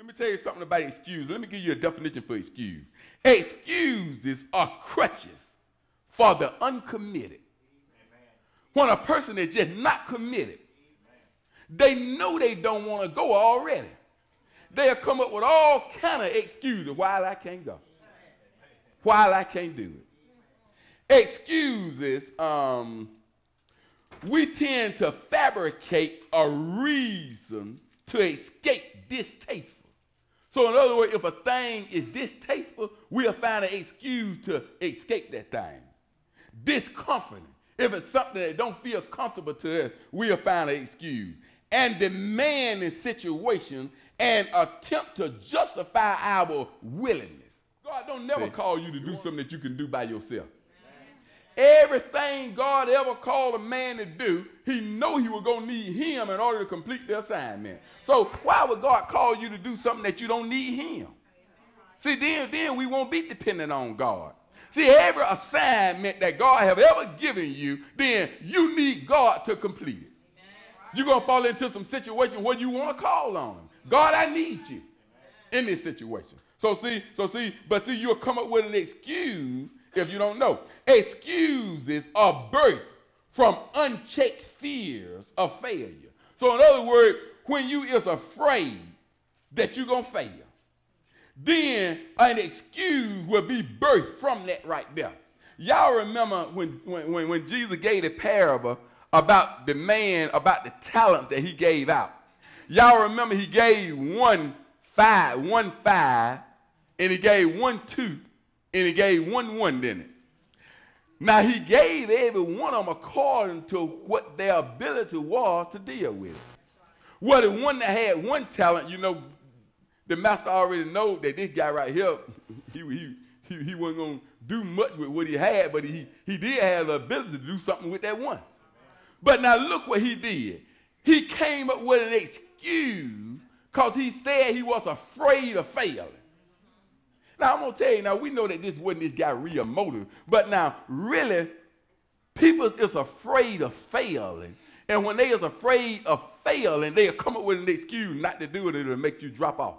Let me tell you something about excuse. Let me give you a definition for excuse. Excuses are crutches for the uncommitted. When a person is just not committed, they know they don't want to go already. They'll come up with all kind of excuses why I can't go, why I can't do it. Excuses, we tend to fabricate a reason to escape distasteful. So in other words, if a thing is distasteful, we'll find an excuse to escape that thing. Discomforting. If it's something that don't feel comfortable to us, we'll find an excuse. And demanding situations and attempt to justify our willingness. God don't never call you to do something that you can do by yourself. Everything God ever called a man to do, he know he was going to need him in order to complete the assignment. So why would God call you to do something that you don't need him? See, then we won't be dependent on God. See, every assignment that God have ever given you, then you need God to complete it. You're going to fall into some situation where you want to call on him. God, I need you in this situation. But you'll come up with an excuse if you don't know. Excuses are birthed from unchecked fears of failure. So in other words, when you is afraid that you're going to fail, then an excuse will be birthed from that right there. Y'all remember when Jesus gave the parable about the man, about the talents that he gave out. Y'all remember he gave one five, and he gave 1 2, and he gave 1 1, didn't it? Now he gave every one of them according to what their ability was to deal with it. Well, the one that had 1 talent, you know, the master already know that this guy right here, he wasn't going to do much with what he had, but he did have the ability to do something with that 1. But now look what he did. He came up with an excuse because he said he was afraid of failing. Now, I'm going to tell you, now, we know that this wasn't this guy real motive, but now, really, people is afraid of failing, and when they is afraid of failing, they'll come up with an excuse not to do it, it'll make you drop off.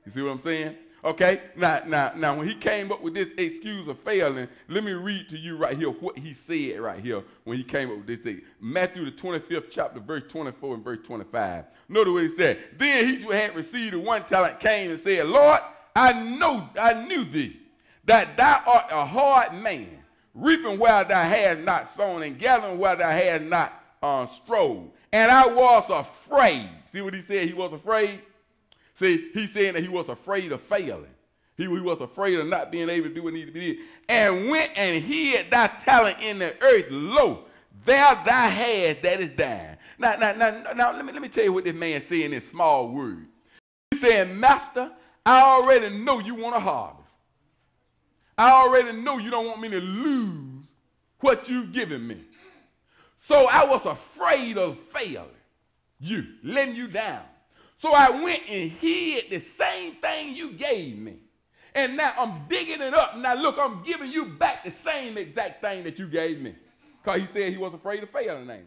You see what I'm saying? Okay, now, when he came up with this excuse of failing, let me read to you right here what he said right here when he came up with this. Matthew the 25th chapter, verse 24 and verse 25. Notice what he said. Then he who had received the 1 talent came and said, Lord, I knew thee, that thou art a hard man, reaping where thou hast not sown and gathering where thou hast not strode. And I was afraid. See what he said? He was afraid. See, he's saying that he was afraid of failing. He was afraid of not being able to do what needed to be done. And went and hid thy talent in the earth. Lo, there thou hast that is thine. Now let me tell you what this man said in this small word. He said, Master, I already know you want to harvest. I already know you don't want me to lose what you've given me. So I was afraid of failing you, letting you down. So I went and hid the same thing you gave me. And now I'm digging it up. Now look, I'm giving you back the same exact thing that you gave me. Because he said he was afraid of failing, ain't he?